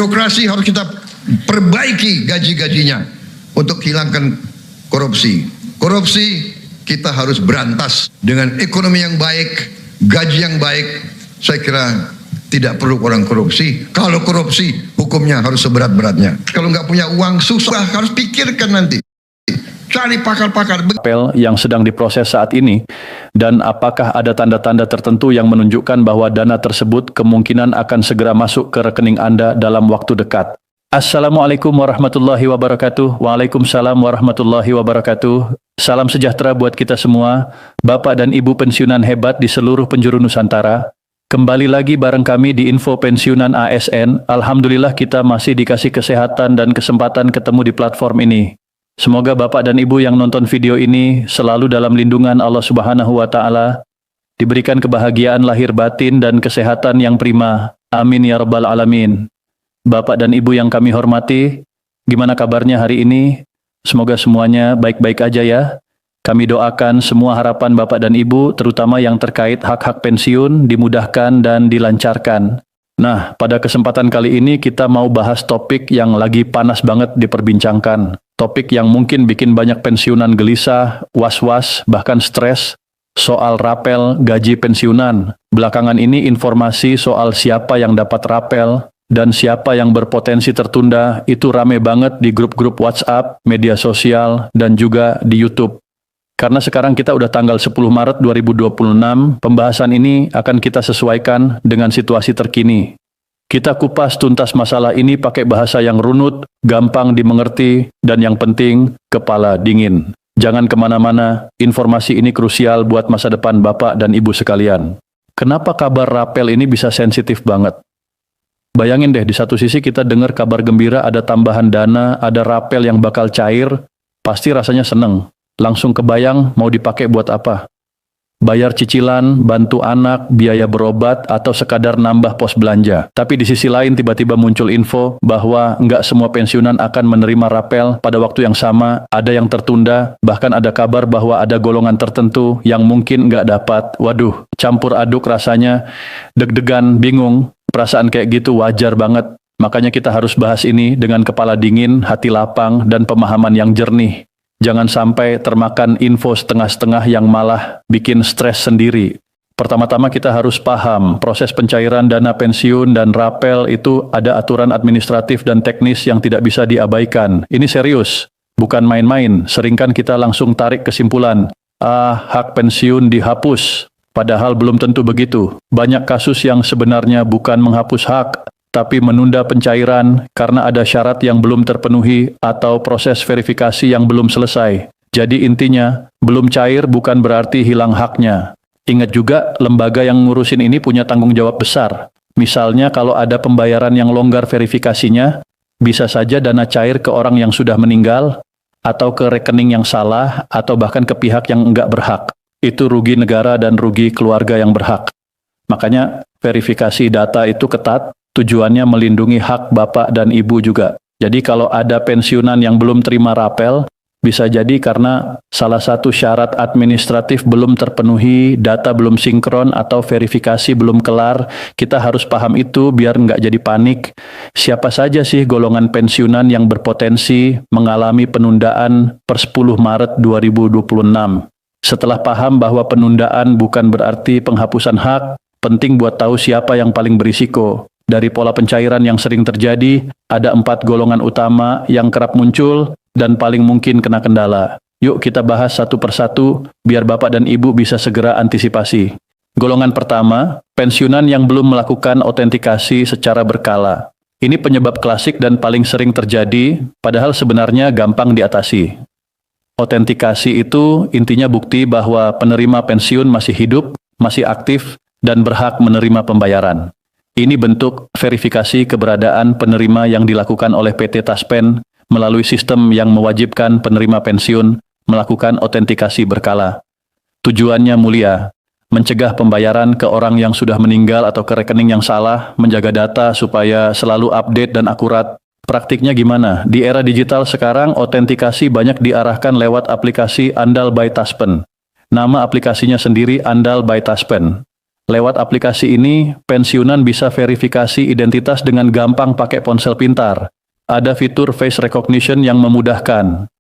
Birokrasi harus kita perbaiki gaji-gajinya untuk hilangkan korupsi. Korupsi kita harus berantas dengan ekonomi yang baik, gaji yang baik. Saya kira tidak perlu orang korupsi. Kalau korupsi, hukumnya harus seberat-beratnya. Kalau nggak punya uang, susah, harus pikirkan nanti. Cari pakar-pakar yang sedang diproses saat ini, dan apakah ada tanda-tanda tertentu yang menunjukkan bahwa dana tersebut kemungkinan akan segera masuk ke rekening Anda dalam waktu dekat. Assalamualaikum warahmatullahi wabarakatuh. Waalaikumsalam warahmatullahi wabarakatuh. Salam sejahtera buat kita semua, Bapak dan Ibu pensiunan hebat di seluruh penjuru Nusantara. Kembali lagi bareng kami di Info Pensiunan ASN. Alhamdulillah kita masih dikasih kesehatan dan kesempatan ketemu di platform ini. Semoga Bapak dan Ibu yang nonton video ini selalu dalam lindungan Allah Subhanahu wa Ta'ala, diberikan kebahagiaan lahir batin dan kesehatan yang prima. Amin ya Rabbal Alamin. Bapak dan Ibu yang kami hormati, gimana kabarnya hari ini? Semoga semuanya baik-baik aja ya. Kami doakan semua harapan Bapak dan Ibu, terutama yang terkait hak-hak pensiun, dimudahkan dan dilancarkan. Nah, pada kesempatan kali ini kita mau bahas topik yang lagi panas banget diperbincangkan. Topik yang mungkin bikin banyak pensiunan gelisah, was-was, bahkan stres, soal rapel gaji pensiunan. Belakangan ini informasi soal siapa yang dapat rapel dan siapa yang berpotensi tertunda itu rame banget di grup-grup WhatsApp, media sosial, dan juga di YouTube. Karena sekarang kita udah tanggal 10 Maret 2026, pembahasan ini akan kita sesuaikan dengan situasi terkini. Kita kupas tuntas masalah ini pakai bahasa yang runut, gampang dimengerti, dan yang penting, kepala dingin. Jangan kemana-mana, informasi ini krusial buat masa depan Bapak dan Ibu sekalian. Kenapa kabar rapel ini bisa sensitif banget? Bayangin deh, di satu sisi kita dengar kabar gembira ada tambahan dana, ada rapel yang bakal cair, pasti rasanya seneng. Langsung kebayang mau dipakai buat apa? Bayar cicilan, bantu anak, biaya berobat, atau sekadar nambah pos belanja. Tapi di sisi lain tiba-tiba muncul info bahwa nggak semua pensiunan akan menerima rapel pada waktu yang sama, ada yang tertunda, bahkan ada kabar bahwa ada golongan tertentu yang mungkin nggak dapat. Waduh, campur aduk rasanya, deg-degan, bingung, perasaan kayak gitu wajar banget. Makanya kita harus bahas ini dengan kepala dingin, hati lapang, dan pemahaman yang jernih. Jangan sampai termakan info setengah-setengah yang malah bikin stres sendiri. Pertama-tama kita harus paham, proses pencairan dana pensiun dan rapel itu ada aturan administratif dan teknis yang tidak bisa diabaikan. Ini serius, bukan main-main. Seringkan kita langsung tarik kesimpulan, hak pensiun dihapus. Padahal belum tentu begitu. Banyak kasus yang sebenarnya bukan menghapus hak, tapi menunda pencairan karena ada syarat yang belum terpenuhi atau proses verifikasi yang belum selesai. Jadi intinya, belum cair bukan berarti hilang haknya. Ingat juga, lembaga yang ngurusin ini punya tanggung jawab besar. Misalnya kalau ada pembayaran yang longgar verifikasinya, bisa saja dana cair ke orang yang sudah meninggal, atau ke rekening yang salah, atau bahkan ke pihak yang enggak berhak. Itu rugi negara dan rugi keluarga yang berhak. Makanya, verifikasi data itu ketat, tujuannya melindungi hak Bapak dan Ibu juga. Jadi kalau ada pensiunan yang belum terima rapel, bisa jadi karena salah satu syarat administratif belum terpenuhi, data belum sinkron, atau verifikasi belum kelar. Kita harus paham itu biar nggak jadi panik. Siapa saja sih golongan pensiunan yang berpotensi mengalami penundaan per 10 Maret 2026? Setelah paham bahwa penundaan bukan berarti penghapusan hak, penting buat tahu siapa yang paling berisiko. Dari pola pencairan yang sering terjadi, ada 4 golongan utama yang kerap muncul dan paling mungkin kena kendala. Yuk kita bahas satu persatu, biar Bapak dan Ibu bisa segera antisipasi. Golongan pertama, pensiunan yang belum melakukan autentikasi secara berkala. Ini penyebab klasik dan paling sering terjadi, padahal sebenarnya gampang diatasi. Autentikasi itu intinya bukti bahwa penerima pensiun masih hidup, masih aktif, dan berhak menerima pembayaran. Ini bentuk verifikasi keberadaan penerima yang dilakukan oleh PT Taspen melalui sistem yang mewajibkan penerima pensiun melakukan autentikasi berkala. Tujuannya mulia, mencegah pembayaran ke orang yang sudah meninggal atau ke rekening yang salah, menjaga data supaya selalu update dan akurat. Praktiknya gimana? Di era digital sekarang, autentikasi banyak diarahkan lewat aplikasi Andal by Taspen. Nama aplikasinya sendiri Andal by Taspen. Lewat aplikasi ini, pensiunan bisa verifikasi identitas dengan gampang pakai ponsel pintar. Ada fitur face recognition yang memudahkan.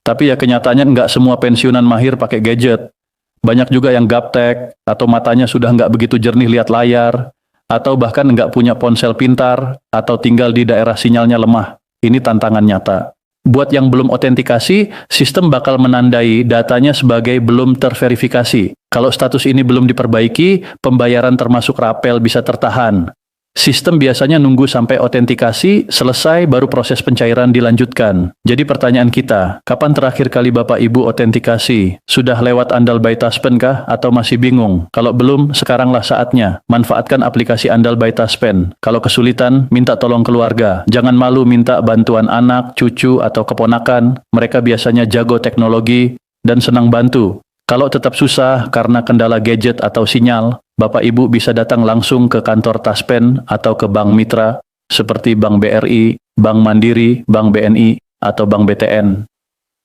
Tapi ya kenyataannya nggak semua pensiunan mahir pakai gadget. Banyak juga yang gaptek, atau matanya sudah nggak begitu jernih lihat layar, atau bahkan nggak punya ponsel pintar, atau tinggal di daerah sinyalnya lemah. Ini tantangan nyata. Buat yang belum otentikasi, sistem bakal menandai datanya sebagai belum terverifikasi. Kalau status ini belum diperbaiki, pembayaran termasuk rapel bisa tertahan. Sistem biasanya nunggu sampai otentikasi selesai baru proses pencairan dilanjutkan. Jadi pertanyaan kita, kapan terakhir kali Bapak Ibu otentikasi? Sudah lewat Andal by Taspen kah? Atau masih bingung? Kalau belum, sekaranglah saatnya. Manfaatkan aplikasi Andal by Taspen. Kalau kesulitan, minta tolong keluarga. Jangan malu minta bantuan anak, cucu, atau keponakan. Mereka biasanya jago teknologi dan senang bantu. Kalau tetap susah karena kendala gadget atau sinyal, Bapak Ibu bisa datang langsung ke kantor Taspen atau ke bank mitra seperti Bank BRI, Bank Mandiri, Bank BNI, atau Bank BTN.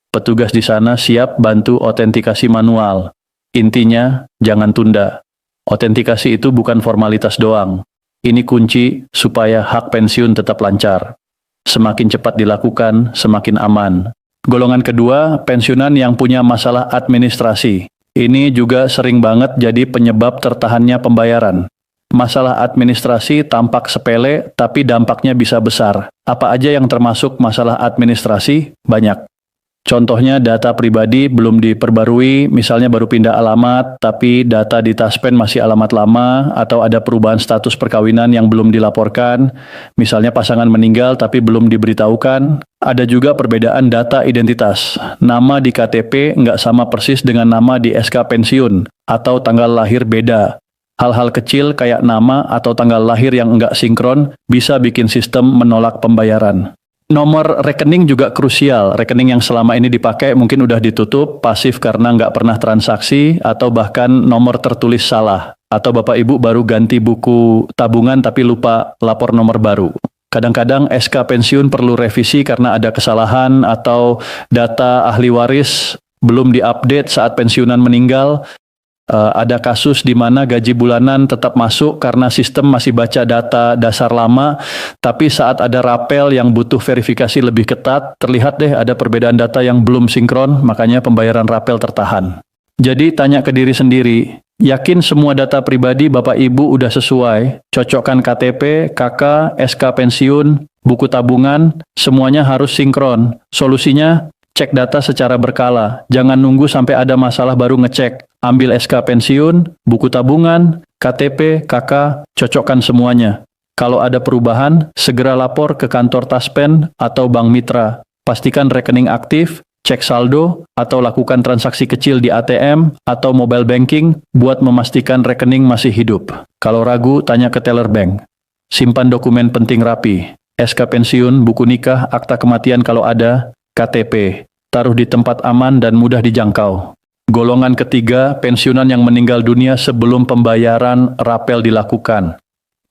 Petugas di sana siap bantu otentikasi manual. Intinya, jangan tunda. Otentikasi itu bukan formalitas doang. Ini kunci supaya hak pensiun tetap lancar. Semakin cepat dilakukan, semakin aman. Golongan kedua, pensiunan yang punya masalah administrasi. Ini juga sering banget jadi penyebab tertahannya pembayaran. Masalah administrasi tampak sepele, tapi dampaknya bisa besar. Apa aja yang termasuk masalah administrasi? Banyak. Contohnya data pribadi belum diperbarui, misalnya baru pindah alamat, tapi data di Taspen masih alamat lama, atau ada perubahan status perkawinan yang belum dilaporkan, misalnya pasangan meninggal tapi belum diberitahukan. Ada juga perbedaan data identitas. Nama di KTP nggak sama persis dengan nama di SK pensiun, atau tanggal lahir beda. Hal-hal kecil kayak nama atau tanggal lahir yang nggak sinkron bisa bikin sistem menolak pembayaran. Nomor rekening juga krusial. Rekening yang selama ini dipakai mungkin udah ditutup, pasif karena nggak pernah transaksi, atau bahkan nomor tertulis salah. Atau Bapak Ibu baru ganti buku tabungan tapi lupa lapor nomor baru. Kadang-kadang SK pensiun perlu revisi karena ada kesalahan atau data ahli waris belum diupdate saat pensiunan meninggal. Ada kasus di mana gaji bulanan tetap masuk karena sistem masih baca data dasar lama, tapi saat ada rapel yang butuh verifikasi lebih ketat, terlihat deh ada perbedaan data yang belum sinkron, makanya pembayaran rapel tertahan. Jadi tanya ke diri sendiri, yakin semua data pribadi Bapak Ibu udah sesuai, cocokkan KTP, KK, SK pensiun, buku tabungan, semuanya harus sinkron. Solusinya, cek data secara berkala, jangan nunggu sampai ada masalah baru ngecek. Ambil SK pensiun, buku tabungan, KTP, KK, cocokkan semuanya. Kalau ada perubahan, segera lapor ke kantor Taspen atau bank mitra. Pastikan rekening aktif, cek saldo, atau lakukan transaksi kecil di ATM atau mobile banking buat memastikan rekening masih hidup. Kalau ragu, tanya ke teller bank. Simpan dokumen penting rapi, SK pensiun, buku nikah, akta kematian kalau ada, KTP. Taruh di tempat aman dan mudah dijangkau. Golongan ketiga, pensiunan yang meninggal dunia sebelum pembayaran rapel dilakukan.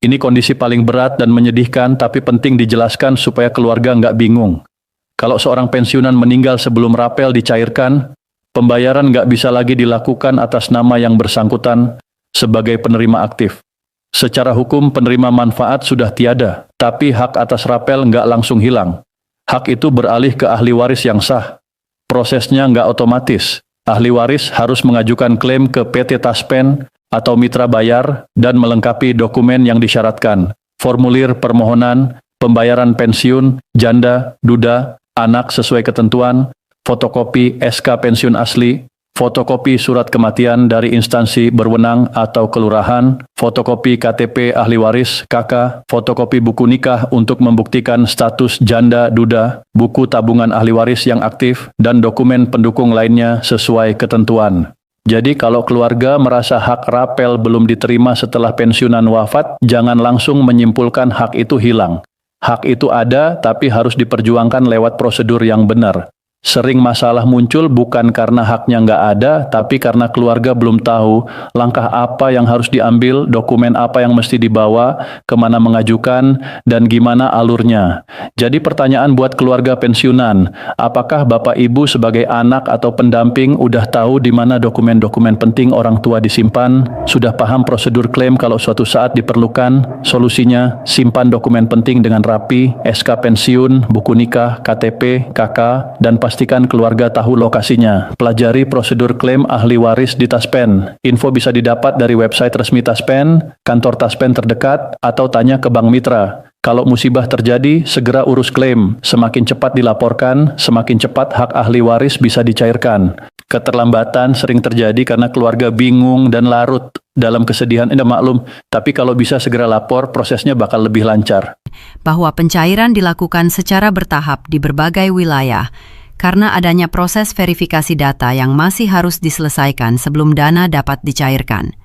Ini kondisi paling berat dan menyedihkan, tapi penting dijelaskan supaya keluarga nggak bingung. Kalau seorang pensiunan meninggal sebelum rapel dicairkan, pembayaran nggak bisa lagi dilakukan atas nama yang bersangkutan sebagai penerima aktif. Secara hukum, penerima manfaat sudah tiada, tapi hak atas rapel nggak langsung hilang. Hak itu beralih ke ahli waris yang sah. Prosesnya nggak otomatis. Ahli waris harus mengajukan klaim ke PT Taspen atau mitra bayar dan melengkapi dokumen yang disyaratkan. Formulir permohonan, pembayaran pensiun, janda, duda, anak sesuai ketentuan, fotokopi SK pensiun asli, fotokopi surat kematian dari instansi berwenang atau kelurahan, fotokopi KTP ahli waris, KK, fotokopi buku nikah untuk membuktikan status janda, duda, buku tabungan ahli waris yang aktif, dan dokumen pendukung lainnya sesuai ketentuan. Jadi kalau keluarga merasa hak rapel belum diterima setelah pensiunan wafat, jangan langsung menyimpulkan hak itu hilang. Hak itu ada, tapi harus diperjuangkan lewat prosedur yang benar. Sering masalah muncul bukan karena haknya nggak ada, tapi karena keluarga belum tahu langkah apa yang harus diambil, dokumen apa yang mesti dibawa, kemana mengajukan, dan gimana alurnya. Jadi pertanyaan buat keluarga pensiunan, apakah Bapak Ibu sebagai anak atau pendamping udah tahu di mana dokumen-dokumen penting orang tua disimpan? Sudah paham prosedur klaim kalau suatu saat diperlukan? Solusinya, simpan dokumen penting dengan rapi, SK pensiun, buku nikah, KTP, KK, dan pastikan keluarga tahu lokasinya. Pelajari prosedur klaim ahli waris di Taspen. Info bisa didapat dari website resmi Taspen, kantor Taspen terdekat, atau tanya ke Bank Mitra. Kalau musibah terjadi, segera urus klaim. Semakin cepat dilaporkan, semakin cepat hak ahli waris bisa dicairkan. Keterlambatan sering terjadi karena keluarga bingung dan larut dalam kesedihan. Maklum, tapi kalau bisa segera lapor, prosesnya bakal lebih lancar. Bahwa pencairan dilakukan secara bertahap di berbagai wilayah, karena adanya proses verifikasi data yang masih harus diselesaikan sebelum dana dapat dicairkan.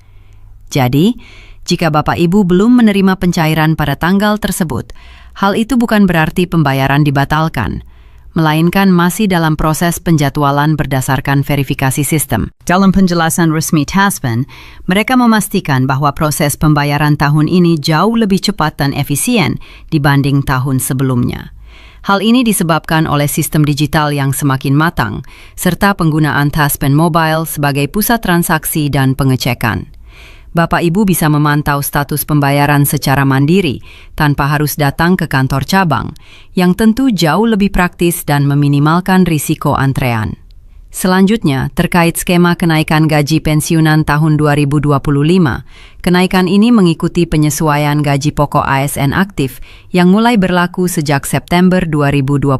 Jadi, jika Bapak Ibu belum menerima pencairan pada tanggal tersebut, hal itu bukan berarti pembayaran dibatalkan, melainkan masih dalam proses penjadwalan berdasarkan verifikasi sistem. Dalam penjelasan resmi Taspen, mereka memastikan bahwa proses pembayaran tahun ini jauh lebih cepat dan efisien dibanding tahun sebelumnya. Hal ini disebabkan oleh sistem digital yang semakin matang, serta penggunaan Taspen Mobile sebagai pusat transaksi dan pengecekan. Bapak Ibu bisa memantau status pembayaran secara mandiri tanpa harus datang ke kantor cabang, yang tentu jauh lebih praktis dan meminimalkan risiko antrean. Selanjutnya, terkait skema kenaikan gaji pensiunan tahun 2025, kenaikan ini mengikuti penyesuaian gaji pokok ASN aktif yang mulai berlaku sejak September 2025.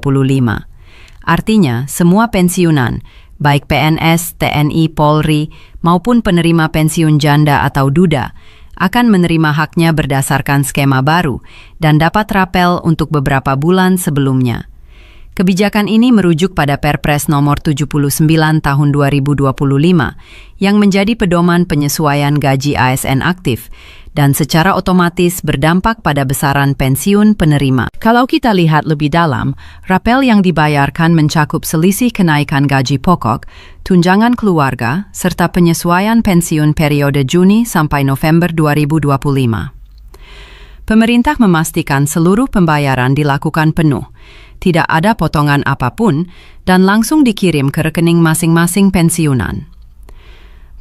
Artinya, semua pensiunan, baik PNS, TNI, Polri, maupun penerima pensiun janda atau duda, akan menerima haknya berdasarkan skema baru dan dapat rapel untuk beberapa bulan sebelumnya. Kebijakan ini merujuk pada Perpres nomor 79 tahun 2025 yang menjadi pedoman penyesuaian gaji ASN aktif dan secara otomatis berdampak pada besaran pensiun penerima. Kalau kita lihat lebih dalam, rapel yang dibayarkan mencakup selisih kenaikan gaji pokok, tunjangan keluarga, serta penyesuaian pensiun periode Juni sampai November 2025. Pemerintah memastikan seluruh pembayaran dilakukan penuh, tidak ada potongan apapun, dan langsung dikirim ke rekening masing-masing pensiunan.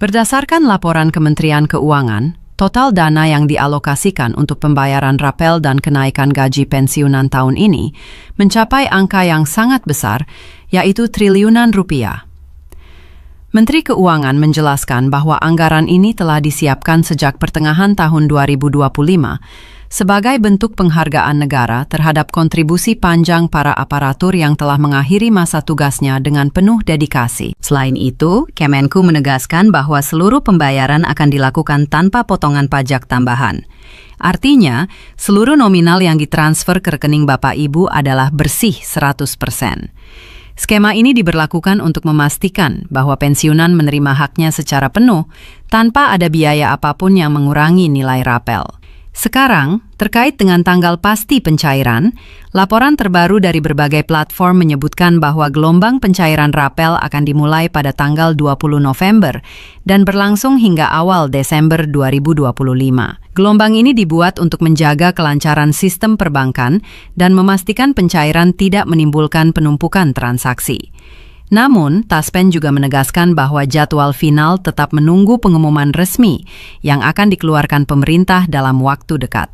Berdasarkan laporan Kementerian Keuangan, total dana yang dialokasikan untuk pembayaran rapel dan kenaikan gaji pensiunan tahun ini mencapai angka yang sangat besar, yaitu triliunan rupiah. Menteri Keuangan menjelaskan bahwa anggaran ini telah disiapkan sejak pertengahan tahun 2025 sebagai bentuk penghargaan negara terhadap kontribusi panjang para aparatur yang telah mengakhiri masa tugasnya dengan penuh dedikasi. Selain itu, Kemenku menegaskan bahwa seluruh pembayaran akan dilakukan tanpa potongan pajak tambahan. Artinya, seluruh nominal yang ditransfer ke rekening Bapak Ibu adalah bersih 100%. Skema ini diberlakukan untuk memastikan bahwa pensiunan menerima haknya secara penuh tanpa ada biaya apapun yang mengurangi nilai rapel. Sekarang, terkait dengan tanggal pasti pencairan, laporan terbaru dari berbagai platform menyebutkan bahwa gelombang pencairan rapel akan dimulai pada tanggal 20 November dan berlangsung hingga awal Desember 2025. Gelombang ini dibuat untuk menjaga kelancaran sistem perbankan dan memastikan pencairan tidak menimbulkan penumpukan transaksi. Namun, Taspen juga menegaskan bahwa jadwal final tetap menunggu pengumuman resmi yang akan dikeluarkan pemerintah dalam waktu dekat.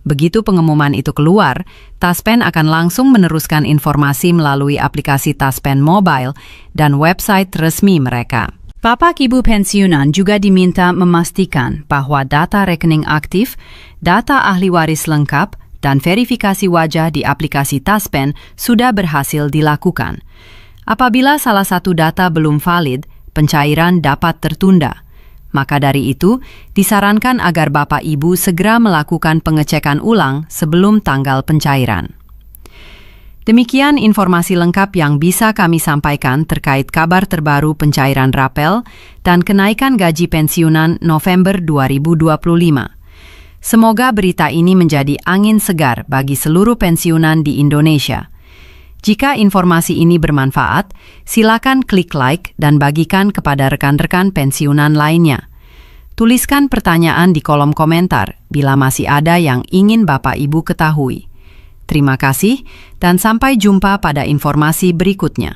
Begitu pengumuman itu keluar, Taspen akan langsung meneruskan informasi melalui aplikasi Taspen Mobile dan website resmi mereka. Bapak Ibu pensiunan juga diminta memastikan bahwa data rekening aktif, data ahli waris lengkap, dan verifikasi wajah di aplikasi Taspen sudah berhasil dilakukan. Apabila salah satu data belum valid, pencairan dapat tertunda. Maka dari itu, disarankan agar Bapak Ibu segera melakukan pengecekan ulang sebelum tanggal pencairan. Demikian informasi lengkap yang bisa kami sampaikan terkait kabar terbaru pencairan rapel dan kenaikan gaji pensiunan November 2025. Semoga berita ini menjadi angin segar bagi seluruh pensiunan di Indonesia. Jika informasi ini bermanfaat, silakan klik like dan bagikan kepada rekan-rekan pensiunan lainnya. Tuliskan pertanyaan di kolom komentar bila masih ada yang ingin Bapak Ibu ketahui. Terima kasih dan sampai jumpa pada informasi berikutnya.